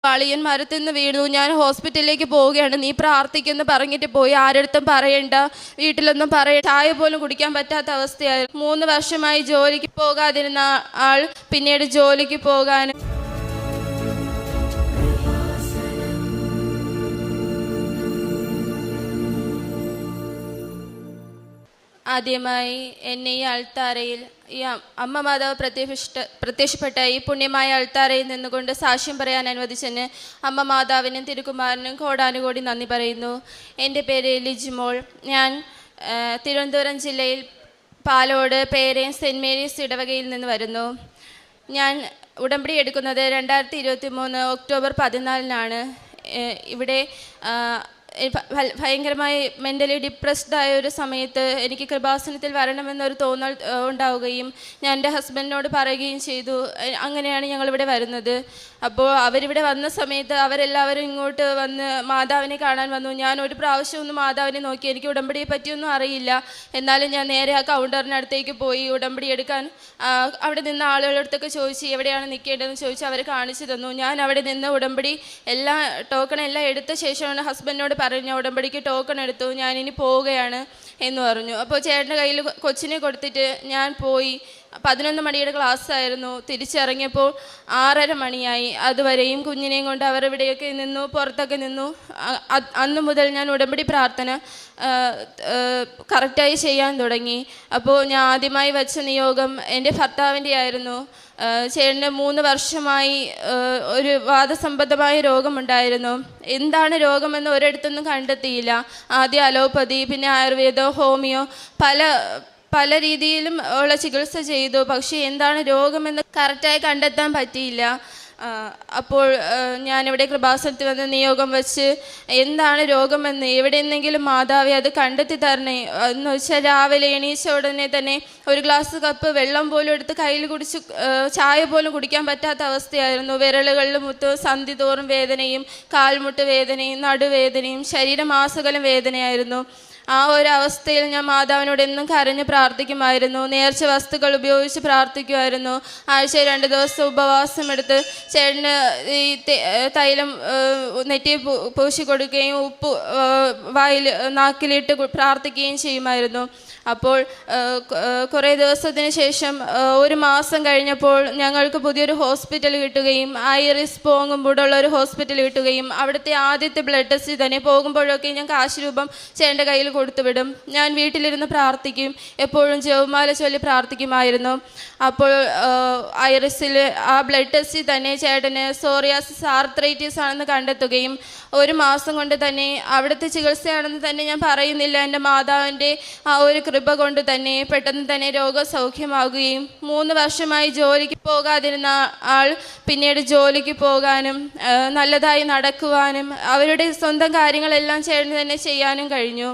അളിയൻ മരത്തിൽ നിന്ന് വീണു, ഞാൻ ഹോസ്പിറ്റലിലേക്ക് പോവുകയാണ്, നീ പ്രാർത്ഥിക്കുമെന്ന് പറഞ്ഞിട്ട് പോയി. ആരടുത്തും പറയണ്ട, വീട്ടിലൊന്നും ചായ പോലും കുടിക്കാൻ പറ്റാത്ത അവസ്ഥയായിരുന്നു. 3 വർഷമായി ജോലിക്ക് പോകാതിരുന്ന ആൾ പിന്നീട് ജോലിക്ക് പോകാനും ആദ്യമായി എന്നെ ഈ അൾത്താരയിൽ ഈ അമ്മ മാതാവ് പ്രത്യക്ഷപ്പെട്ട ഈ പുണ്യമായ അൾത്താരയിൽ നിന്നുകൊണ്ട് സാക്ഷ്യം പറയാൻ അനുവദിച്ചതിന് അമ്മ മാതാവിനും തിരുക്കുമാരനും കോടാനുകോടി നന്ദി പറയുന്നു. എൻ്റെ പേര് ലിജിമോൾ. ഞാൻ തിരുവനന്തപുരം ജില്ലയിൽ പാലോട് പേരയം സെൻറ്റ് മേരീസ് ഇടവകയിൽ നിന്ന് വരുന്നു. ഞാൻ ഉടമ്പടി എടുക്കുന്നത് 2023 ഒക്ടോബർ 14 ഇവിടെ ഭയങ്കരമായി മെൻ്റലി ഡിപ്രസ്ഡായ ഒരു സമയത്ത് എനിക്ക് കൃപാസനത്തിൽ വരണമെന്നൊരു തോന്നൽ ഉണ്ടാവുകയും ഞാൻ എൻ്റെ ഹസ്ബൻഡിനോട് പറയുകയും ചെയ്തു. അങ്ങനെയാണ് ഞങ്ങളിവിടെ വരുന്നത്. അപ്പോൾ അവരിവിടെ വന്ന സമയത്ത് അവരെല്ലാവരും ഇങ്ങോട്ട് വന്ന് മാതാവിനെ കാണാൻ വന്നു. ഞാൻ ഒരു പ്രാവശ്യം ഒന്ന് മാതാവിനെ നോക്കി. എനിക്ക് ഉടമ്പടിയെ പറ്റിയൊന്നും അറിയില്ല. എന്നാലും ഞാൻ നേരെ ആ കൗണ്ടറിനടുത്തേക്ക് പോയി ഉടമ്പടി എടുക്കാൻ അവിടെ നിന്ന് ആളുകളടുത്തൊക്കെ ചോദിച്ച് എവിടെയാണ് നിൽക്കേണ്ടതെന്ന് ചോദിച്ച് അവർ കാണിച്ചു തന്നു. ഞാൻ അവിടെ നിന്ന് ഉടമ്പടി ടോക്കൺ എല്ലാം എടുത്ത ശേഷമാണ് ഹസ്ബൻഡിനോട് പറഞ്ഞു, ഉടമ്പടിക്ക് ടോക്കൺ എടുത്തു, ഞാനിനി പോവുകയാണ് എന്ന് പറഞ്ഞു. അപ്പോൾ ചേട്ടൻ്റെ കയ്യിൽ കൊച്ചിനെ കൊടുത്തിട്ട് ഞാൻ പോയി. 11 മണിയുടെ ക്ലാസ് ആയിരുന്നു. തിരിച്ചിറങ്ങിയപ്പോൾ 6:30 മണിയായി. അതുവരെയും കുഞ്ഞിനെയും കൊണ്ട് അവർ ഇവിടെയൊക്കെ നിന്നു, പുറത്തൊക്കെ നിന്നു. അന്നു മുതൽ ഞാൻ ഉടമ്പടി പ്രാർത്ഥന കറക്റ്റായി ചെയ്യാൻ തുടങ്ങി. അപ്പോൾ ഞാൻ ആദ്യമായി വെച്ച നിയോഗം എൻ്റെ ഭർത്താവിൻ്റെ ആയിരുന്നു. ചേട്ടന് 3 വർഷമായി ഒരു വാദസംബന്ധമായ രോഗമുണ്ടായിരുന്നു. എന്താണ് രോഗമെന്ന് ഒരിടത്തൊന്നും കണ്ടെത്തിയില്ല. ആദ്യം അലോപ്പതി, പിന്നെ ആയുർവേദം, ഹോമിയോ, പല രീതിയിലും ഉള്ള ചികിത്സ ചെയ്തു. പക്ഷേ എന്താണ് രോഗമെന്ന് കറക്റ്റായി കണ്ടെത്താൻ പറ്റിയില്ല. അപ്പോൾ ഞാനിവിടെ കൃപാസനത്തിൽ വന്ന് നിയോഗം വെച്ച് എന്താണ് രോഗമെന്ന് എവിടെയെന്നെങ്കിലും മാതാവേ അത് കണ്ടെത്തി തരണേ എന്ന് വെച്ചാൽ രാവിലെ എണീച്ച ഉടനെ തന്നെ ഒരു ഗ്ലാസ് കപ്പ് വെള്ളം പോലും എടുത്ത് കയ്യിൽ കുടിച്ച് ചായ പോലും കുടിക്കാൻ പറ്റാത്ത അവസ്ഥയായിരുന്നു. വിരലുകളിൽ മുത്ത് സന്ധി തോറും വേദനയും, കാൽമുട്ട് വേദനയും, നടുവേദനയും, ശരീരമാസകലം വേദനയായിരുന്നു. ആ ഒരു അവസ്ഥയിൽ ഞാൻ മാതാവിനോട് എന്നും കരഞ്ഞ് പ്രാർത്ഥിക്കുമായിരുന്നു. നേർച്ച വസ്തുക്കൾ ഉപയോഗിച്ച് പ്രാർത്ഥിക്കുമായിരുന്നു. ആഴ്ചയിൽ 2 ദിവസം ഉപവാസം എടുത്ത് ചേട്ടന് ഈ തൈലം നെറ്റി പൂശി കൊടുക്കുകയും ഉപ്പ് നാക്കിലിട്ട് പ്രാർത്ഥിക്കുകയും ചെയ്യുമായിരുന്നു. അപ്പോൾ കുറേ ദിവസത്തിന് ശേഷം 1 മാസം കഴിഞ്ഞപ്പോൾ ഞങ്ങൾക്ക് പുതിയൊരു ഹോസ്പിറ്റൽ കിട്ടുകയും ഐറിസ് പോകുമ്പോഴുള്ള ഒരു ഹോസ്പിറ്റൽ കിട്ടുകയും അവിടുത്തെ ആദ്യത്തെ ബ്ലഡ് ടെസ്റ്റ് തന്നെ പോകുമ്പോഴൊക്കെ ഞാൻ കാശ് രൂപം ചേട്ടൻ്റെ കയ്യിൽ കൊടുത്തുവിടും. ഞാൻ വീട്ടിലിരുന്ന് പ്രാർത്ഥിക്കും. എപ്പോഴും ജപമാല ചൊല്ലി പ്രാർത്ഥിക്കുമായിരുന്നു. അപ്പോൾ ഐറിസിൽ ആ ബ്ലഡ് ടെസ്റ്റിൽ തന്നെ ചേട്ടന് സോറിയാസിസ് ആർത്രൈറ്റിസ് ആണെന്ന് കണ്ടെത്തുകയും 1 മാസം കൊണ്ട് തന്നെ അവിടുത്തെ ചികിത്സയാണെന്ന് തന്നെ ഞാൻ പറയുന്നില്ല, എൻ്റെ മാതാവിൻ്റെ ആ ഒരു കൃപ കൊണ്ട് തന്നെ പെട്ടെന്ന് തന്നെ രോഗസൗഖ്യമാകുകയും 3 വർഷമായി ജോലിക്ക് പോകാതിരുന്ന ആൾ പിന്നീട് ജോലിക്ക് പോകാനും നല്ലതായി നടക്കുവാനും അവരുടെ സ്വന്തം കാര്യങ്ങളെല്ലാം ചേട്ടന് തന്നെ ചെയ്യാനും കഴിഞ്ഞു.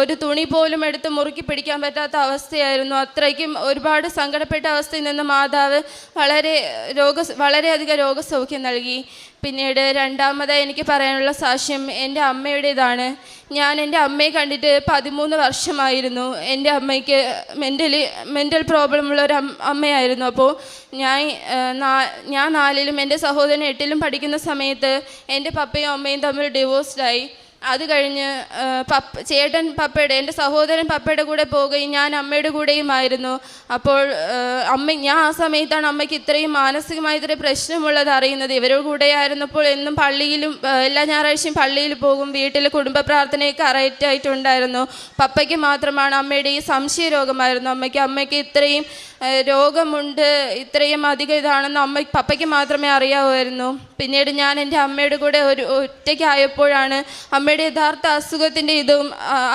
ഒരു തുണി പോലും എടുത്ത് മുറുക്കി പിടിക്കാൻ പറ്റാത്ത അവസ്ഥയായിരുന്നു. അത്രയ്ക്കും ഒരുപാട് സങ്കടപ്പെട്ട അവസ്ഥയിൽ നിന്ന് മാതാവ് വളരെയധികം രോഗസൗഖ്യം നൽകി. പിന്നീട് രണ്ടാമതായി എനിക്ക് പറയാനുള്ള സാക്ഷ്യം എൻ്റെ അമ്മയുടേതാണ്. ഞാൻ എൻ്റെ അമ്മയെ കണ്ടിട്ട് 13 വർഷമായിരുന്നു. എൻ്റെ അമ്മയ്ക്ക് മെൻ്റൽ പ്രോബ്ലമുള്ള ഒരു അമ്മയായിരുന്നു. അപ്പോൾ ഞാൻ 4-ലും എൻ്റെ സഹോദരൻ 8-ലും പഠിക്കുന്ന സമയത്ത് എൻ്റെ പപ്പയും അമ്മയും തമ്മിൽ ഡിവോഴ്സ്ഡായി. അത് കഴിഞ്ഞ് എൻ്റെ സഹോദരൻ പപ്പയുടെ കൂടെ പോവുകയും ഞാൻ അമ്മയുടെ കൂടെയുമായിരുന്നു. അപ്പോൾ ഞാൻ ആ സമയത്താണ് അമ്മയ്ക്ക് ഇത്രയും മാനസികമായി ഇത്രയും പ്രശ്നമുള്ളത് അറിയുന്നത്. ഇവരുടെ കൂടെയായിരുന്നപ്പോൾ എന്നും പള്ളിയിലും എല്ലാ ഞായറാഴ്ചയും പള്ളിയിൽ പോകും. വീട്ടിൽ കുടുംബ പ്രാർത്ഥനയൊക്കെ കറക്റ്റായിട്ടുണ്ടായിരുന്നു. പപ്പയ്ക്ക് മാത്രമാണ് അമ്മയുടെ ഈ സംശയ രോഗമായിരുന്നു. അമ്മയ്ക്ക് ഇത്രയും രോഗമുണ്ട്, ഇത്രയും അധികം ഇതാണെന്ന് പപ്പയ്ക്ക് മാത്രമേ അറിയാമായിരുന്നു. പിന്നീട് ഞാൻ എൻ്റെ അമ്മയുടെ കൂടെ ഒറ്റയ്ക്കായപ്പോഴാണ് അമ്മയുടെ യഥാർത്ഥ അസുഖത്തിൻ്റെ ഇതും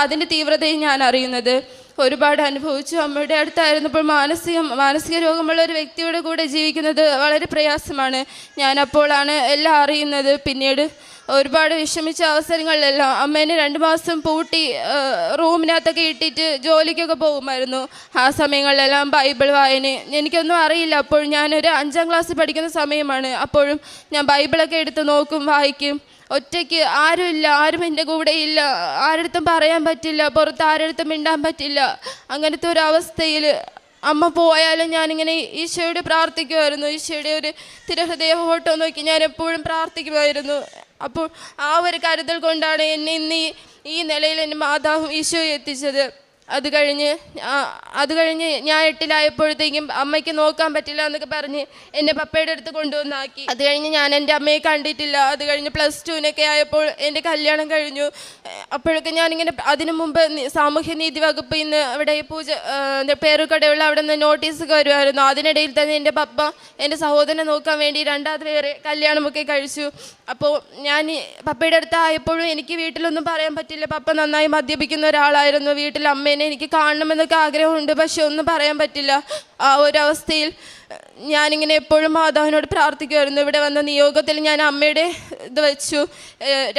അതിൻ്റെ തീവ്രതയും ഞാൻ അറിയുന്നത്. ഒരുപാട് അനുഭവിച്ചു. അമ്മയുടെ അടുത്തായിരുന്നപ്പോൾ മാനസിക രോഗമുള്ള ഒരു വ്യക്തിയുടെ കൂടെ ജീവിക്കുന്നത് വളരെ പ്രയാസമാണ്. ഞാനപ്പോഴാണ് എല്ലാം അറിയുന്നത്. പിന്നീട് ഒരുപാട് വിഷമിച്ച അവസരങ്ങളിലെല്ലാം അമ്മേനെ 2 മാസം പൂട്ടി റൂമിനകത്തൊക്കെ ഇട്ടിട്ട് ജോലിക്കൊക്കെ പോകുമായിരുന്നു. ആ സമയങ്ങളിലെല്ലാം ബൈബിൾ വായന എനിക്കൊന്നും അറിയില്ല. അപ്പോൾ ഞാനൊരു 5ാം ക്ലാസ്സിൽ പഠിക്കുന്ന സമയമാണ്. അപ്പോഴും ഞാൻ ബൈബിളൊക്കെ എടുത്ത് നോക്കും, വായിക്കും. ഒറ്റയ്ക്ക് ആരും എൻ്റെ കൂടെ ഇല്ല, ആരടുത്തും പറയാൻ പറ്റില്ല, പുറത്ത് ആരടുത്തും മിണ്ടാൻ പറ്റില്ല. അങ്ങനത്തെ ഒരു അവസ്ഥയിൽ അമ്മ പോയാലും ഞാനിങ്ങനെ ഈശോയോട് പ്രാർത്ഥിക്കുമായിരുന്നു. ഈശോയുടെ ഒരു തിരുഹൃദയ ഫോട്ടോ നോക്കി ഞാൻ എപ്പോഴും പ്രാർത്ഥിക്കുമായിരുന്നു. അപ്പോൾ ആ ഒരു കരുതൽ കൊണ്ടാണ് എന്നെ ഇന്ന് ഈ നിലയിൽ എൻ്റെ മാതാവും ഈശോയെ എത്തിച്ചത്. അത് കഴിഞ്ഞ് ഞാൻ 8-ലായപ്പോഴത്തേക്കും അമ്മയ്ക്ക് നോക്കാൻ പറ്റില്ല എന്നൊക്കെ പറഞ്ഞ് എന്നെ പപ്പയുടെ അടുത്ത് കൊണ്ടുവന്നാക്കി. അത് കഴിഞ്ഞ് ഞാൻ എൻ്റെ അമ്മയെ കണ്ടിട്ടില്ല. അത് കഴിഞ്ഞ് +2 ആയപ്പോൾ എൻ്റെ കല്യാണം കഴിഞ്ഞു. അപ്പോഴൊക്കെ ഞാനിങ്ങനെ അതിനു മുമ്പ് സാമൂഹ്യനീതി വകുപ്പ് ഇന്ന് അവിടെ പേരുകടയുള്ള അവിടെ നിന്ന് നോട്ടീസൊക്കെ വരുമായിരുന്നു. അതിനിടയിൽ തന്നെ എൻ്റെ പപ്പ എൻ്റെ സഹോദരനെ നോക്കാൻ വേണ്ടി 2ാമത് വേറെ കല്യാണമൊക്കെ കഴിച്ചു. അപ്പോൾ ഞാൻ പപ്പയുടെ അടുത്തായപ്പോഴും എനിക്ക് വീട്ടിലൊന്നും പറയാൻ പറ്റില്ല. പപ്പ നന്നായി മദ്യപിക്കുന്ന ഒരാളായിരുന്നു. വീട്ടിൽ അമ്മേനെ എനിക്ക് കാണണമെന്നൊക്കെ ആഗ്രഹമുണ്ട്, പക്ഷെ ഒന്നും പറയാൻ പറ്റില്ല. ആ ഒരവസ്ഥയിൽ ഞാനിങ്ങനെ എപ്പോഴും മാതാവിനോട് പ്രാർത്ഥിക്കുമായിരുന്നു. ഇവിടെ വന്ന നിയോഗത്തിൽ ഞാൻ അമ്മയുടെ ഇത് വെച്ചു.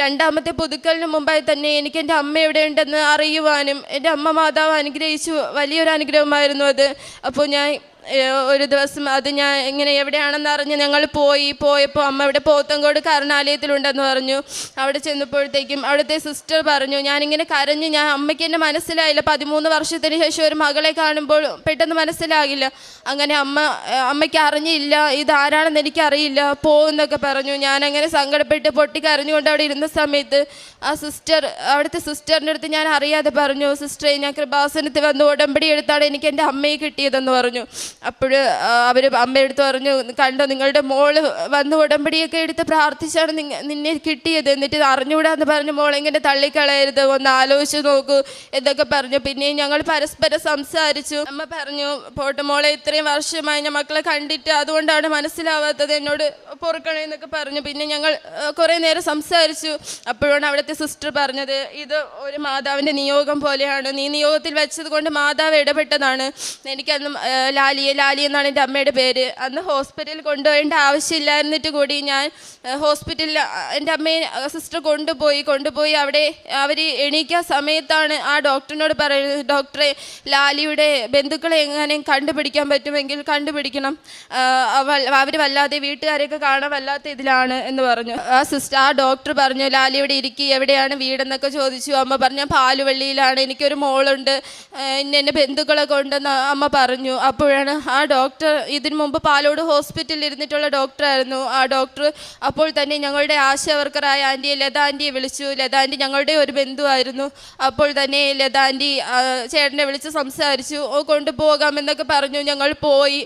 2ാമത്തെ പുതുക്കലിന് മുമ്പായി തന്നെ എനിക്ക് എൻ്റെ അമ്മ എവിടെയുണ്ടെന്ന് അറിയുവാനും എൻ്റെ അമ്മ മാതാവ് അനുഗ്രഹിച്ചു. വലിയൊരു അനുഗ്രഹമായിരുന്നു അത്. അപ്പോൾ ഞാൻ ഒരു ദിവസം അത് ഞാൻ ഇങ്ങനെ എവിടെയാണെന്ന് അറിഞ്ഞ് ഞങ്ങൾ പോയപ്പോൾ അമ്മ ഇവിടെ പോത്തങ്കോട് കരുണാലയത്തിലുണ്ടെന്ന് പറഞ്ഞു. അവിടെ ചെന്നപ്പോഴത്തേക്കും അവിടുത്തെ സിസ്റ്റർ പറഞ്ഞു, ഞാനിങ്ങനെ കരഞ്ഞ് അമ്മയ്ക്ക് എന്നെ മനസ്സിലായില്ല. 13 വർഷത്തിന് ശേഷം ഒരു മകളെ കാണുമ്പോൾ പെട്ടെന്ന് മനസ്സിലാകില്ല. അങ്ങനെ അമ്മയ്ക്ക് അറിഞ്ഞില്ല ഇതാരാണെന്ന് എനിക്കറിയില്ല പോകുന്നൊക്കെ പറഞ്ഞു. ഞാനങ്ങനെ സങ്കടപ്പെട്ട് പൊട്ടിക്കരഞ്ഞുകൊണ്ട് അവിടെ ഇരുന്ന സമയത്ത് അവിടുത്തെ സിസ്റ്ററിൻ്റെ അടുത്ത് ഞാൻ അറിയാതെ പറഞ്ഞു, സിസ്റ്ററെ ഞാൻ കൃപാസനത്തിൽ വന്ന് ഉടമ്പടി എടുത്താണ് എനിക്ക് എൻ്റെ അമ്മയെ കിട്ടിയതെന്ന് പറഞ്ഞു. അപ്പോൾ അവർ അമ്മയെടുത്ത് പറഞ്ഞു, കണ്ടോ നിങ്ങളുടെ മോള് വന്ന് ഉടമ്പടിയൊക്കെ എടുത്ത് പ്രാർത്ഥിച്ചാണ് നിന്നെ കിട്ടിയത്, എന്നിട്ട് ഇത് അറിഞ്ഞുകൂടാന്ന് പറഞ്ഞു മോളെങ്ങനെ തള്ളിക്കളയരുത്, ഒന്ന് ആലോചിച്ച് നോക്കൂ എന്നൊക്കെ പറഞ്ഞു. പിന്നെയും ഞങ്ങൾ പരസ്പരം സംസാരിച്ചു. അമ്മ പറഞ്ഞു, പോട്ടെ മോളെ, ഇത്രയും വർഷമായി ഞാൻ മക്കളെ കണ്ടിട്ട് അതുകൊണ്ടാണ് മനസ്സിലാവാത്തത്, എന്നോട് പൊറുക്കണേ എന്നൊക്കെ പറഞ്ഞു. പിന്നെ ഞങ്ങൾ കുറേ നേരം സംസാരിച്ചു. അപ്പോഴാണ് അവിടുത്തെ സിസ്റ്റർ പറഞ്ഞത്, ഇത് ഒരു മാതാവിൻ്റെ നിയോഗം പോലെയാണ്, നീ നിയോഗത്തിൽ വെച്ചത് കൊണ്ട് മാതാവ് ഇടപെട്ടതാണ്. എനിക്കന്ന് ലാലി എന്നാണ് എൻ്റെ അമ്മയുടെ പേര്. അന്ന് ഹോസ്പിറ്റലിൽ കൊണ്ടുപോകേണ്ട ആവശ്യമില്ലായിരുന്നിട്ട് കൂടി ഞാൻ ഹോസ്പിറ്റലിൽ എൻ്റെ അമ്മയെ സിസ്റ്റർ കൊണ്ടുപോയി അവിടെ അവർ എണീക്കാൻ സമയത്താണ് ആ ഡോക്ടറിനോട് പറയുന്നത്, ഡോക്ടറെ ലാലിയുടെ ബന്ധുക്കളെ എങ്ങനെയും കണ്ടുപിടിക്കാൻ പറ്റുമെങ്കിൽ കണ്ടുപിടിക്കണം, അവർ വല്ലാതെ വീട്ടുകാരെയൊക്കെ കാണാൻ വല്ലാത്ത ഇതിലാണ് എന്ന് പറഞ്ഞു. ആ ഡോക്ടർ പറഞ്ഞു, ലാലിയുടെ ഇരിക്കി എവിടെയാണ് വീടെന്നൊക്കെ ചോദിച്ചു. അമ്മ പറഞ്ഞു, പാലുവള്ളിയിലാണ്, എനിക്കൊരു മോളുണ്ട്, എൻ്റെ ബന്ധുക്കളൊക്കെ ഉണ്ടെന്ന് അമ്മ പറഞ്ഞു. അപ്പോഴാണ് ആ ഡോക്ടർ ഇതിനു മുമ്പ് പാലോട് ഹോസ്പിറ്റലിൽ ഇരുന്നിട്ടുള്ള ഡോക്ടറായിരുന്നു. ആ ഡോക്ടർ അപ്പോൾ തന്നെ ഞങ്ങളുടെ ആശാവർക്കറായ ലത ആൻറ്റിയെ വിളിച്ചു. ലത ആൻറ്റി ഞങ്ങളുടെ ഒരു ബന്ധുവായിരുന്നു. അപ്പോൾ തന്നെ ലത ആൻറ്റി ചേട്ടനെ വിളിച്ച് സംസാരിച്ചു, കൊണ്ടുപോകാമെന്നൊക്കെ പറഞ്ഞു. ഞങ്ങൾ പോയി.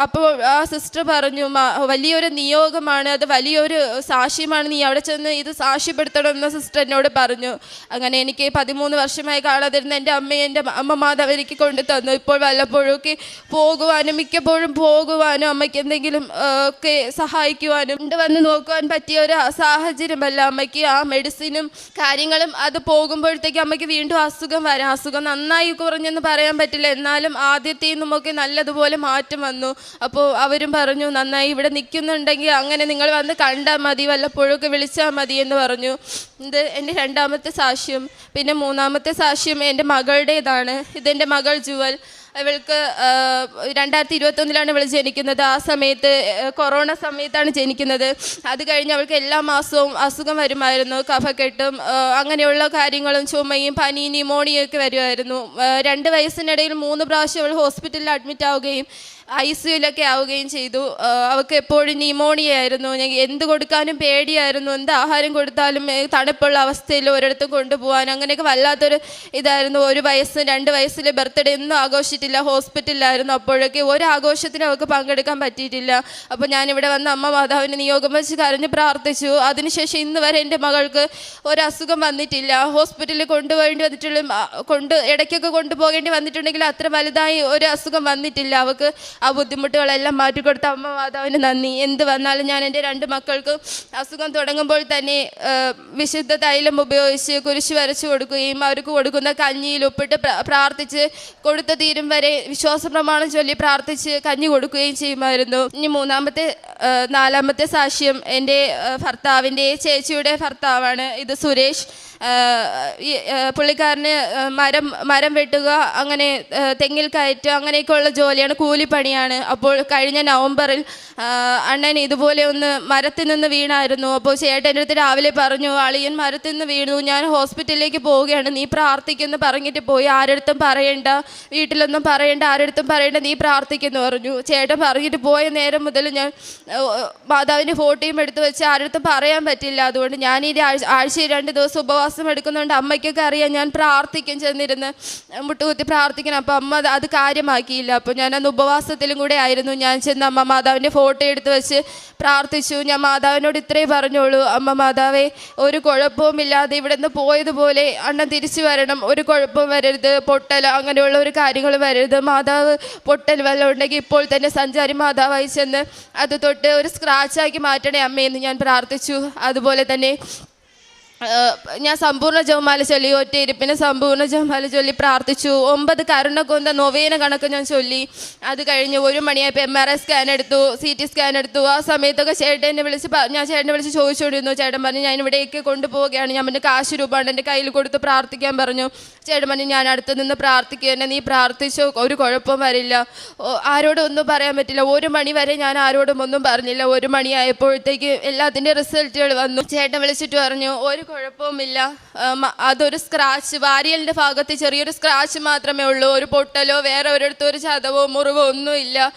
അപ്പോൾ ആ സിസ്റ്റർ പറഞ്ഞു, വലിയൊരു നിയോഗമാണ്, അത് വലിയൊരു സാക്ഷ്യമാണ്, നീ അവിടെ ചെന്ന് ഇത് സാക്ഷ്യപ്പെടുത്തണമെന്ന് സിസ്റ്റർ എന്നോട് പറഞ്ഞു. അങ്ങനെ എനിക്ക് 13 വർഷമായി കാണാതിരുന്ന എൻ്റെ അമ്മയെ എൻ്റെ അമ്മ മാതാവ് എനിക്ക് കൊണ്ടു തന്നു. ഇപ്പോൾ വല്ലപ്പോഴൊക്കെ പോകുവാനും മിക്കപ്പോഴും പോകുവാനും അമ്മയ്ക്ക് എന്തെങ്കിലും ഒക്കെ സഹായിക്കുവാനും വന്ന് നോക്കുവാൻ പറ്റിയ ഒരു സാഹചര്യമല്ല അമ്മയ്ക്ക്. ആ മെഡിസിനും കാര്യങ്ങളും അത് പോകുമ്പോഴത്തേക്ക് അമ്മയ്ക്ക് വീണ്ടും അസുഖം വരാം. അസുഖം നന്നായി കുറഞ്ഞെന്ന് പറയാൻ പറ്റില്ല, എന്നാലും ആദ്യത്തിൽ നിന്നുമൊക്കെ നല്ലതുപോലെ മാറ്റം വന്നു. അപ്പോൾ അവരും പറഞ്ഞു, നന്നായി ഇവിടെ നിൽക്കുന്നുണ്ടെങ്കിൽ അങ്ങനെ നിങ്ങൾ വന്ന് കണ്ടാൽ മതി, വല്ലപ്പോഴൊക്കെ വിളിച്ചാൽ മതി എന്ന് പറഞ്ഞു. ഇത് എൻ്റെ 2ാമത്തെ സാക്ഷ്യം. പിന്നെ 3ാമത്തെ സാക്ഷ്യം എൻ്റെ മകളുടേതാണ്. ഇതെൻ്റെ മകൾ ജുവൽ. ഇവൾക്ക് 2021 ഇവൾ ജനിക്കുന്നത്. ആ സമയത്ത് കൊറോണ സമയത്താണ് ജനിക്കുന്നത്. അത് കഴിഞ്ഞ് അവൾക്ക് എല്ലാ മാസവും അസുഖം വരുമായിരുന്നു, കഫക്കെട്ടും അങ്ങനെയുള്ള കാര്യങ്ങളും, ചുമയും പനി ന്യൂമോണിയൊക്കെ വരുമായിരുന്നു. 2 വയസ്സിനിടയിൽ 3 പ്രാവശ്യം അവൾ ഹോസ്പിറ്റലിൽ അഡ്മിറ്റ് ആവുകയും ICUലൊക്കെ ആവുകയും ചെയ്തു. അവൾക്ക് എപ്പോഴും ന്യൂമോണിയ ആയിരുന്നു. എന്ത് കൊടുക്കാനും പേടിയായിരുന്നു. എന്ത് ആഹാരം കൊടുത്താലും തണുപ്പുള്ള അവസ്ഥയിൽ ഒരിടത്തും കൊണ്ടുപോകാൻ അങ്ങനെയൊക്കെ വല്ലാത്തൊരു ഇതായിരുന്നു. 1 വയസ്സ് 2 വയസ്സിലെ ബർത്ത്ഡേ ഒന്നും ആഘോഷിച്ചില്ല, ഹോസ്പിറ്റലിലായിരുന്നു. അപ്പോഴൊക്കെ ഒരു ആഘോഷത്തിനും അവൾക്ക് പങ്കെടുക്കാൻ പറ്റിയിട്ടില്ല. അപ്പോൾ ഞാനിവിടെ വന്ന് അമ്മ മാതാവിന് നിയോഗം വെച്ച് കരഞ്ഞ് പ്രാർത്ഥിച്ചു. അതിനുശേഷം ഇന്ന് വരെ എൻ്റെ മകൾക്ക് ഒരസുഖം വന്നിട്ടില്ല. ഹോസ്പിറ്റലിൽ കൊണ്ടുപോകേണ്ടി വന്നിട്ടുള്ള ഇടയ്ക്കൊക്കെ കൊണ്ടുപോകേണ്ടി വന്നിട്ടുണ്ടെങ്കിൽ അത്ര വലുതായി ഒരു അസുഖം വന്നിട്ടില്ല. അവൾക്ക് ആ ബുദ്ധിമുട്ടുകളെല്ലാം മാറ്റിക്കൊടുത്ത അമ്മ മാതാവിന് നന്ദി. എന്ത് വന്നാലും ഞാൻ എൻ്റെ 2 മക്കൾക്കും അസുഖം തുടങ്ങുമ്പോൾ തന്നെ വിശുദ്ധ തൈലം ഉപയോഗിച്ച് കുരിശ് വരച്ചു കൊടുക്കുകയും അവർക്ക് കൊടുക്കുന്ന കഞ്ഞിയിൽ ഉപ്പിട്ട് പ്രാർത്ഥിച്ച് കൊടുത്ത തീരും വരെ വിശ്വാസ പ്രമാണം ചൊല്ലി പ്രാർത്ഥിച്ച് കഞ്ഞി കൊടുക്കുകയും ചെയ്യുമായിരുന്നു. ഇനി 4ാമത്തെ സാക്ഷ്യം എൻ്റെ ഭർത്താവിൻ്റെ ചേച്ചിയുടെ ഭർത്താവാണ്. ഇത് സുരേഷ്. പുള്ളിക്കാരന് മരം വെട്ടുക, അങ്ങനെ തെങ്ങിൽ കയറ്റുക, അങ്ങനെയൊക്കെയുള്ള ജോലിയാണ്, കൂലിപ്പണിയാണ്. അപ്പോൾ കഴിഞ്ഞ നവംബറിൽ അണ്ണൻ ഇതുപോലെ ഒന്ന് മരത്തിൽ നിന്ന് വീണായിരുന്നു. അപ്പോൾ ചേട്ടൻ എൻ്റെ അടുത്ത് രാവിലെ പറഞ്ഞു, അളിയൻ മരത്തിൽ നിന്ന് വീണു, ഞാൻ ഹോസ്പിറ്റലിലേക്ക് പോവുകയാണ്, നീ പ്രാർത്ഥിക്കുമെന്ന് പറഞ്ഞിട്ട് പോയി, ആരടുത്തും പറയണ്ട, വീട്ടിലൊന്നും പറയണ്ട, ആരടുത്തും പറയണ്ട, നീ പ്രാർത്ഥിക്കുമെന്ന് പറഞ്ഞു. ചേട്ടൻ പറഞ്ഞിട്ട് പോയ നേരം മുതൽ ഞാൻ മാതാവിൻ്റെ ഫോട്ടോയും എടുത്ത് വെച്ച് ആരടുത്തും പറയാൻ പറ്റില്ല. അതുകൊണ്ട് ഞാൻ ഈ ആഴ്ചയിൽ 2 ദിവസം ഉപവാസം എടുക്കുന്നതുകൊണ്ട് അമ്മയ്ക്കൊക്കെ അറിയാം ഞാൻ പ്രാർത്ഥിക്കും, ചെന്നിരുന്ന് മുട്ടുകുത്തി പ്രാർത്ഥിക്കണം. അപ്പോൾ അമ്മ അത് കാര്യമാക്കിയില്ല. അപ്പോൾ ഞാൻ അന്ന് ഉപവാസത്തിലും കൂടെ ആയിരുന്നു. ഞാൻ ചെന്ന് അമ്മ മാതാവിൻ്റെ ഫോട്ടോ എടുത്ത് വെച്ച് പ്രാർത്ഥിച്ചു. ഞാൻ മാതാവിനോട് ഇത്രേ പറഞ്ഞോളൂ, അമ്മ മാതാവേ, ഒരു കുഴപ്പവുമില്ലാതെ ഇവിടെ നിന്ന് പോയതുപോലെ അണ്ണൻ തിരിച്ചു വരണം, ഒരു കുഴപ്പവും വരരുത്, പൊട്ടൽ അങ്ങനെയുള്ള ഒരു കാര്യങ്ങൾ വരരുത്. മാതാവ് പൊട്ടൽ വല്ലതും ഉണ്ടെങ്കിൽ ഇപ്പോൾ തന്നെ സഞ്ചാരി മാതാവായി ചെന്ന് അത് തൊട്ട് ഒരു സ്ക്രാച്ചാക്കി മാറ്റണേ അമ്മയെന്ന് ഞാൻ പ്രാർത്ഥിച്ചു. അതുപോലെ തന്നെ ഞാൻ സമ്പൂർണ്ണ ജപമാല ചൊല്ലി, ഒറ്റ ഇരിപ്പിന് സമ്പൂർണ്ണ ജപമാല ചൊല്ലി പ്രാർത്ഥിച്ചു. 9 കരുണക്കൊന്ത നൊവേന കണക്ക് ഞാൻ ചൊല്ലി. അത് കഴിഞ്ഞ് 1 മണിയായപ്പോൾ MRI സ്കാൻ എടുത്തു, CT സ്കാൻ എടുത്തു. ആ സമയത്തൊക്കെ ചേട്ടനെ വിളിച്ച് ചോദിച്ചുകൊണ്ടിരുന്നു. ചേട്ടൻ പറഞ്ഞു, ഞാൻ ഇവിടേക്ക് കൊണ്ടുപോവുകയാണ്, ഞാൻ എൻ്റെ കാശ് രൂപയാണ് എൻ്റെ കയ്യിൽ കൊടുത്ത് പ്രാർത്ഥിക്കാൻ പറഞ്ഞു. ചേട്ടൻ പറഞ്ഞു, ഞാൻ അടുത്ത് നിന്ന് പ്രാർത്ഥിക്കുക തന്നെ, നീ പ്രാർത്ഥിച്ചോ, ഒരു കുഴപ്പം വരില്ല, ആരോടും ഒന്നും പറയാൻ പറ്റില്ല. 1 മണി വരെ ഞാൻ ആരോടും ഒന്നും പറഞ്ഞില്ല. 1 മണിയായപ്പോഴത്തേക്ക് എല്ലാത്തിൻ്റെ റിസൾട്ടുകൾ വന്നു. ചേട്ടൻ വിളിച്ചിട്ട് പറഞ്ഞു, ഒരു കുഴപ്പവുമില്ല, അതൊരു സ്ക്രാച്ച്, വാരിയലിൻ്റെ ഭാഗത്ത് ചെറിയൊരു സ്ക്രാച്ച് മാത്രമേ ഉള്ളൂ, ഒരു പൊട്ടലോ വേറെ ഒരിടത്തും ഒരു ചതവോ മുറിവോ ഒന്നുമില്ല.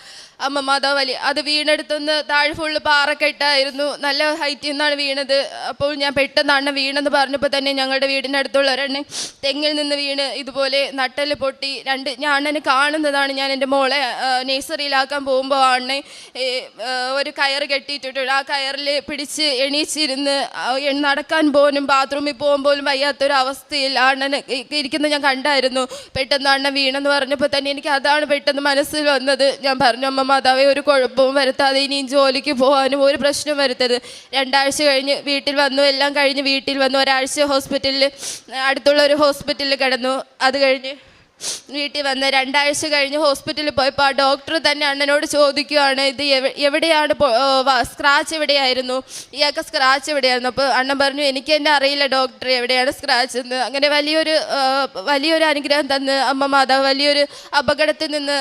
അമ്മ മാതാവലി അത് വീണെടുത്തുനിന്ന് താഴെ ഫുള്ള് പാറക്കെട്ടായിരുന്നു, നല്ല ഹൈറ്റിൽ നിന്നാണ് വീണത്. അപ്പോൾ ഞാൻ പെട്ടെന്ന് അണ്ണൻ വീണെന്ന് പറഞ്ഞപ്പോൾ തന്നെ ഞങ്ങളുടെ വീടിൻ്റെ അടുത്തുള്ള ഒരെണ്ണ തെങ്ങിൽ നിന്ന് വീണ് ഇതുപോലെ നട്ടല് പൊട്ടി. ഞാൻ അണ്ണനെ കാണുന്നതാണ്. ഞാൻ എൻ്റെ മോളെ നേഴ്സറിയിലാക്കാൻ പോകുമ്പോൾ അണ്ണൻ ഒരു കയറ് കെട്ടിയിട്ടിട്ടുണ്ട്. ആ കയറിൽ പിടിച്ച് എണീച്ചിരുന്ന് നടക്കാൻ പോലും ബാത്റൂമിൽ പോകുമ്പോഴും വയ്യാത്തൊരവസ്ഥയിൽ അണ്ണൻ ഇരിക്കുന്നത് ഞാൻ കണ്ടായിരുന്നു. പെട്ടെന്ന് അണ്ണൻ വീണെന്ന് പറഞ്ഞപ്പോൾ തന്നെ എനിക്ക് അതാണ് പെട്ടെന്ന് മനസ്സിൽ വന്നത്. ഞാൻ പറഞ്ഞു, അമ്മ മാതാവേ, ഒരു കുഴപ്പവും വരുത്താതെ ഇനിയും ജോലിക്ക് പോകാനും ഒരു പ്രശ്നം വരുത്തരുത്. 2 ആഴ്ച കഴിഞ്ഞ് വീട്ടിൽ വന്നു, എല്ലാം കഴിഞ്ഞ് വീട്ടിൽ വന്നു. 1 ആഴ്ച ഹോസ്പിറ്റലിൽ, അടുത്തുള്ള ഒരു ഹോസ്പിറ്റലിൽ കിടന്നു. അത് കഴിഞ്ഞ് വീട്ടിൽ വന്ന് 2 ആഴ്ച കഴിഞ്ഞ് ഹോസ്പിറ്റലിൽ പോയപ്പോൾ ആ ഡോക്ടർ തന്നെ അണ്ണനോട് ചോദിക്കുകയാണ്, ഇത് എവിടെയാണ് സ്ക്രാച്ച് എവിടെയായിരുന്നു, ഇയാൾക്ക് സ്ക്രാച്ച് എവിടെയായിരുന്നു. അപ്പോൾ അണ്ണൻ പറഞ്ഞു, എനിക്ക് തന്നെ അറിയില്ല ഡോക്ടർ എവിടെയാണ് സ്ക്രാച്ച് എന്ന്. അങ്ങനെ വലിയൊരു അനുഗ്രഹം തന്ന് അമ്മ മാതാവ്, വലിയൊരു അപകടത്തിൽ നിന്ന്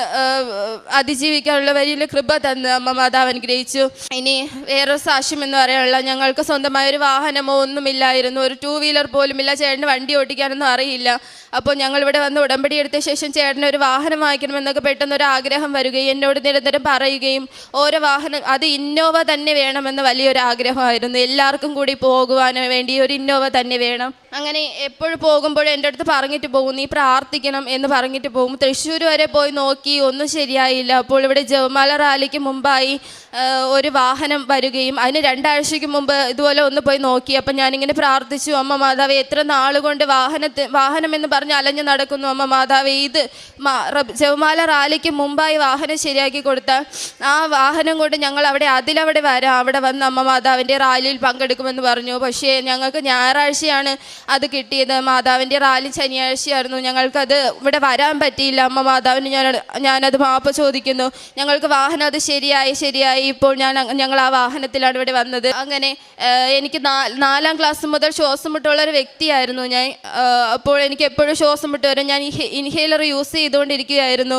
അതിജീവിക്കാനുള്ള വലിയൊരു കൃപ തന്ന് അമ്മ മാതാവ് അനുഗ്രഹിച്ചു. ഇനി വേറൊരു സാക്ഷ്യം എന്ന് പറയാനുള്ള, ഞങ്ങൾക്ക് സ്വന്തമായ ഒരു വാഹനമോ ഒന്നുമില്ലായിരുന്നു, ഒരു 2 വീലർ പോലുമില്ല, ചേട്ടന് വണ്ടി ഓടിക്കാനൊന്നും അറിയില്ല. അപ്പോൾ ഞങ്ങളിവിടെ വന്ന് ഉടമ്പടി എടുത്ത ശേഷം ചേട്ടന് ഒരു വാഹനം വാങ്ങിക്കണമെന്നൊക്കെ പെട്ടെന്നൊരു ആഗ്രഹം വരികയും എന്നോട് നിരന്തരം പറയുകയും, ഓരോ വാഹനം അത് ഇന്നോവ തന്നെ വേണമെന്ന് വലിയൊരു ആഗ്രഹമായിരുന്നു. എല്ലാവർക്കും കൂടി പോകുവാൻ വേണ്ടി ഒരു ഇന്നോവ തന്നെ വേണം. അങ്ങനെ എപ്പോഴും പോകുമ്പോഴും എൻ്റെ അടുത്ത് പറഞ്ഞിട്ട് പോകും, നീ പ്രാർത്ഥിക്കണം എന്ന് പറഞ്ഞിട്ട് പോകും. തൃശ്ശൂർ വരെ പോയി നോക്കി, ഒന്നും ശരിയായില്ല. അപ്പോൾ ഇവിടെ ജപമാല റാലിക്ക് മുമ്പായി ഒരു വാഹനം വരികയും അതിന് 2 ആഴ്ചയ്ക്ക് മുമ്പ് ഇതുപോലെ ഒന്ന് പോയി നോക്കി. അപ്പം ഞാനിങ്ങനെ പ്രാർത്ഥിച്ചു, അമ്മ മാതാവേ, എത്ര നാളുകൊണ്ട് വാഹനം എന്ന് പറഞ്ഞ് അലഞ്ഞു നടക്കുന്നു, അമ്മ മാതാവേ, ഇത് ജപമാല റാലിക്ക് മുമ്പായി വാഹനം ശരിയാക്കി കൊടുത്താൽ ആ വാഹനം കൊണ്ട് ഞങ്ങൾ അതിലവിടെ വരാം, അവിടെ വന്ന് അമ്മ മാതാവിൻ്റെ റാലിയിൽ പങ്കെടുക്കുമെന്ന് പറഞ്ഞു. പക്ഷേ ഞങ്ങൾക്ക് ഞായറാഴ്ചയാണ് അത് കിട്ടിയത്. മാതാവിൻ്റെ റാലി ശനിയാഴ്ചയായിരുന്നു. ഞങ്ങൾക്കത് ഇവിടെ വരാൻ പറ്റിയില്ല. അമ്മ മാതാവിന് ഞാനത് മാപ്പ് ചോദിക്കുന്നു. ഞങ്ങൾക്ക് വാഹനം അത് ശരിയായി ഇപ്പോൾ ഞങ്ങൾ ആ വാഹനത്തിലാണ് ഇവിടെ വന്നത്. അങ്ങനെ എനിക്ക് 4ാം ക്ലാസ് മുതൽ ശ്വാസം മുട്ടുള്ള ഒരു വ്യക്തിയായിരുന്നു ഞാൻ. അപ്പോൾ എനിക്ക് എപ്പോഴും ശ്വാസം മുട്ട് വരും. ഞാൻ ഇൻഹേലർ യൂസ് ചെയ്തുകൊണ്ടിരിക്കുകയായിരുന്നു.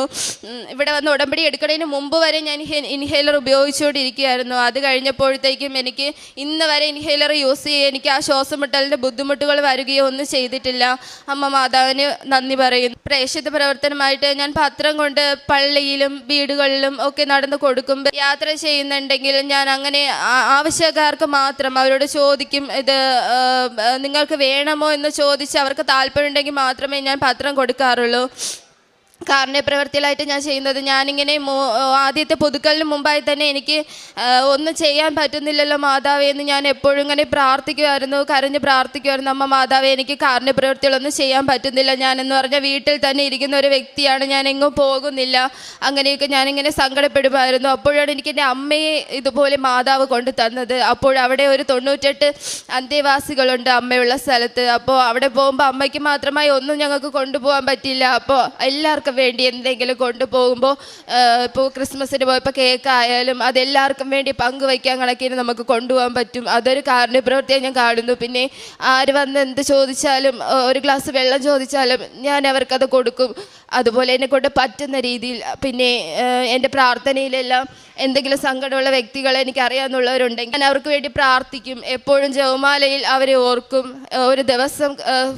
ഇവിടെ വന്ന് ഉടമ്പടി എടുക്കുന്നതിന് മുമ്പ് വരെ ഞാൻ ഇൻഹേലർ ഉപയോഗിച്ചുകൊണ്ടിരിക്കുകയായിരുന്നു. അത് കഴിഞ്ഞപ്പോഴത്തേക്കും എനിക്ക് ഇന്ന് വരെ ഇൻഹേലർ യൂസ് ചെയ്യുക, എനിക്ക് ആ ശ്വാസം മുട്ടലിൻ്റെ ബുദ്ധിമുട്ടുകൾ വരികയോ ഒന്നും ചെയ്തിട്ടില്ല. അമ്മ മാതാവിന് നന്ദി പറയുന്നു. പ്രേക്ഷിത പ്രവർത്തനമായിട്ട് ഞാൻ പത്രം കൊണ്ട് പള്ളിയിലും വീടുകളിലും ഒക്കെ നടന്നു കൊടുക്കുമ്പോൾ യാത്ര ചെയ്യുന്നുണ്ടെങ്കിൽ ഞാൻ അങ്ങനെ ആവശ്യക്കാർക്ക് മാത്രം അവരോട് ചോദിക്കും, ഇത് നിങ്ങൾക്ക് വേണമോ എന്ന് ചോദിച്ച് അവർക്ക് താല്പര്യമുണ്ടെങ്കിൽ മാത്രമേ ഞാൻ പത്രം കൊടുക്കാറുള്ളൂ. കാരുണ്യപ്രവർത്തികളായിട്ട് ഞാൻ ചെയ്യുന്നത്, ഞാനിങ്ങനെ ആദ്യത്തെ പുതുക്കലിന് മുമ്പായി തന്നെ എനിക്ക് ഒന്നും ചെയ്യാൻ പറ്റുന്നില്ലല്ലോ മാതാവേ എന്ന് ഞാൻ എപ്പോഴും ഇങ്ങനെ പ്രാർത്ഥിക്കുമായിരുന്നു, കരഞ്ഞ് പ്രാർത്ഥിക്കുമായിരുന്നു. അമ്മ മാതാവേ, എനിക്ക് കാരുണ്യപ്രവർത്തികളൊന്നും ചെയ്യാൻ പറ്റുന്നില്ല. ഞാനെന്ന് പറഞ്ഞാൽ വീട്ടിൽ തന്നെ ഇരിക്കുന്ന ഒരു വ്യക്തിയാണ്, ഞാൻ എങ്ങും പോകുന്നില്ല. അങ്ങനെയൊക്കെ ഞാനിങ്ങനെ സങ്കടപ്പെടുമായിരുന്നു. അപ്പോഴാണ് എനിക്ക് എൻ്റെ അമ്മയെ ഇതുപോലെ മാതാവ് കൊണ്ടു തന്നത്. അപ്പോഴവിടെ ഒരു 98 അന്തേവാസികളുണ്ട് അമ്മയുള്ള സ്ഥലത്ത്. അപ്പോൾ അവിടെ പോകുമ്പോൾ അമ്മയ്ക്ക് മാത്രമായി ഒന്നും ഞങ്ങൾക്ക് കൊണ്ടുപോകാൻ പറ്റില്ല. അപ്പോൾ എല്ലാവർക്കും എല്ലാവർക്കും വേണ്ടി എന്തെങ്കിലും കൊണ്ടുപോകുമ്പോൾ, ഇപ്പോൾ ക്രിസ്മസിന് പോയപ്പോൾ കേക്ക് ആയാലും അതെല്ലാവർക്കും വേണ്ടി പങ്കുവയ്ക്കാൻ കണക്കിന് നമുക്ക് കൊണ്ടുപോകാൻ പറ്റും. അതൊരു കാരുണ്യപ്രവൃത്തിയെ ഞാൻ കാണുന്നു. പിന്നെ ആര് വന്ന് എന്ത് ചോദിച്ചാലും, ഒരു ഗ്ലാസ് വെള്ളം ചോദിച്ചാലും ഞാൻ അവർക്കത് കൊടുക്കും. അതുപോലെ എന്നെക്കൊണ്ട് പറ്റുന്ന രീതിയിൽ. പിന്നെ എൻ്റെ പ്രാർത്ഥനയിലെല്ലാം എന്തെങ്കിലും സങ്കടമുള്ള വ്യക്തികളെ എനിക്കറിയാവുന്നവരുണ്ടെങ്കിൽ ഞാൻ അവർക്ക് വേണ്ടി പ്രാർത്ഥിക്കും. എപ്പോഴും ജപമാലയിൽ അവരെ ഓർക്കും. ഒരു ദിവസം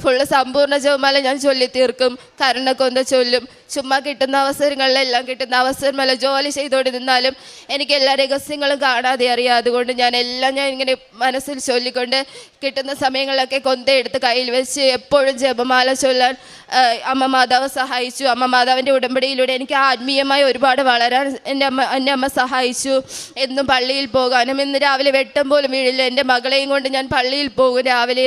ഫുള്ള് സമ്പൂർണ്ണ ജപമാല ഞാൻ ചൊല്ലി തീർക്കും. കരുണക്കൊന്ത ചൊല്ലും. ചുമ്മാ കിട്ടുന്ന അവസരങ്ങളിലെല്ലാം, കിട്ടുന്ന അവസരമല്ല, ജോലി ചെയ്തുകൊണ്ട് നിന്നാലും എനിക്ക് എല്ലാ രഹസ്യങ്ങളും കാണാതെ അറിയാം. അതുകൊണ്ട് ഞാൻ ഇങ്ങനെ മനസ്സിൽ ചൊല്ലിക്കൊണ്ട് കിട്ടുന്ന സമയങ്ങളിലൊക്കെ കൊന്തയെടുത്ത് കയ്യിൽ വെച്ച് എപ്പോഴും ജപമാല ചൊല്ലാൻ അമ്മ മാതാവ് സഹായിച്ചു. അമ്മ മാതാവിൻ്റെ ഉടമ്പടിയിലൂടെ എനിക്ക് ആത്മീയമായി ഒരുപാട് വളരാൻ എൻ്റെ അമ്മ സഹായിച്ചു. എന്നും പള്ളിയിൽ പോകാനും, ഇന്ന് രാവിലെ വെട്ടം പോലും വീഴില്ല, എൻ്റെ മകളെയും കൊണ്ട് ഞാൻ പള്ളിയിൽ പോകും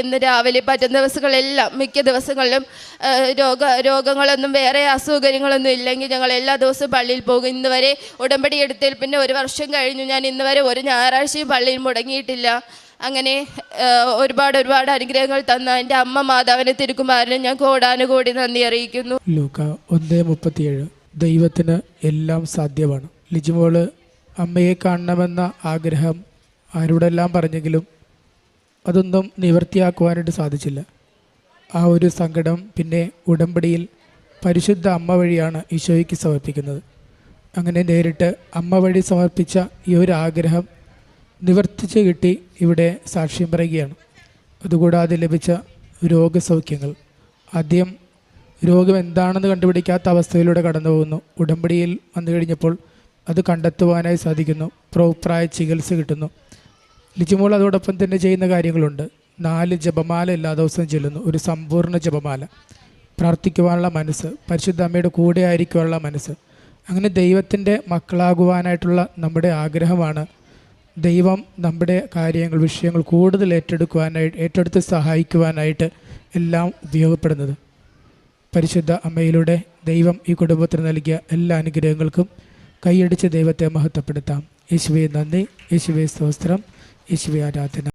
ഇന്ന് രാവിലെ. പറ്റുന്ന ദിവസങ്ങളെല്ലാം, മിക്ക ദിവസങ്ങളിലും രോഗങ്ങളൊന്നും വേറെ അസൗകര്യങ്ങളൊന്നും ഇല്ലെങ്കിൽ ഞങ്ങൾ എല്ലാ ദിവസവും പള്ളിയിൽ പോകും. ഇന്ന് വരെ ഉടമ്പടി എടുത്തതിൽ പിന്നെ 1 വർഷം കഴിഞ്ഞു. ഞാൻ ഇന്ന് വരെ ഒരു ഞായറാഴ്ചയും പള്ളിയിൽ മുടങ്ങിയിട്ടില്ല. അങ്ങനെ ഒരുപാട് അനുഗ്രഹങ്ങൾ തന്ന എൻ്റെ അമ്മ മാതാവിനെ തിരുക്കുമാരന് ഞാൻ കോടാനുകോടി നന്ദി അറിയിക്കുന്നു. ലൂക്ക 1:37. ദൈവത്തിന് എല്ലാം സാധ്യമാണ്. ലിജിമോള് അമ്മയെ കാണണമെന്ന ആഗ്രഹം ആരോടെല്ലാം പറഞ്ഞെങ്കിലും അതൊന്നും നിവൃത്തിയാക്കുവാനായിട്ട് സാധിച്ചില്ല. ആ ഒരു സങ്കടം പിന്നെ ഉടമ്പടിയിൽ പരിശുദ്ധ അമ്മ വഴിയാണ് ഈശോയ്ക്ക് സമർപ്പിക്കുന്നത്. അങ്ങനെ നേരിട്ട് അമ്മ വഴി സമർപ്പിച്ച ഈ ഒരു ആഗ്രഹം നിവർത്തിച്ച് കിട്ടി ഇവിടെ സാക്ഷ്യം പറയുകയാണ്. അതുകൂടാതെ ലഭിച്ച രോഗസൗഖ്യങ്ങൾ, ആദ്യം രോഗം എന്താണെന്ന് കണ്ടുപിടിക്കാത്ത അവസ്ഥയിലൂടെ കടന്നു പോകുന്നു. ഉടമ്പടിയിൽ വന്നു കഴിഞ്ഞപ്പോൾ അത് കണ്ടെത്തുവാനായി സാധിക്കുന്നു. പ്രോപ്പറായ ചികിത്സ കിട്ടുന്നു. ലിജിമോൾ അതോടൊപ്പം തന്നെ ചെയ്യുന്ന കാര്യങ്ങളുണ്ട്. 4 ജപമാല എല്ലാ ദിവസവും ചൊല്ലുന്നു. ഒരു സമ്പൂർണ്ണ ജപമാല. പ്രാർത്ഥിക്കുവാനുള്ള മനസ്സ്, പരിശുദ്ധ അമ്മയുടെ കൂടെ ആയിരിക്കുവാനുള്ള മനസ്സ്. അങ്ങനെ ദൈവത്തിൻ്റെ മക്കളാകുവാനായിട്ടുള്ള നമ്മുടെ ആഗ്രഹമാണ് ദൈവം നമ്മുടെ കാര്യങ്ങൾ, വിഷയങ്ങൾ കൂടുതൽ ഏറ്റെടുത്ത് സഹായിക്കുവാനായിട്ട് എല്ലാം ഉപയോഗപ്പെടുന്നത്. പരിശുദ്ധ അമ്മയിലൂടെ ദൈവം ഈ കുടുംബത്തിന് നൽകിയ എല്ലാ അനുഗ്രഹങ്ങൾക്കും കൈയടിച്ച് ദൈവത്തെ മഹത്വപ്പെടുത്താം. യേശുവേ നന്ദി, യേശുവേ സ്തോത്രം, യേശുവേ ആരാധന.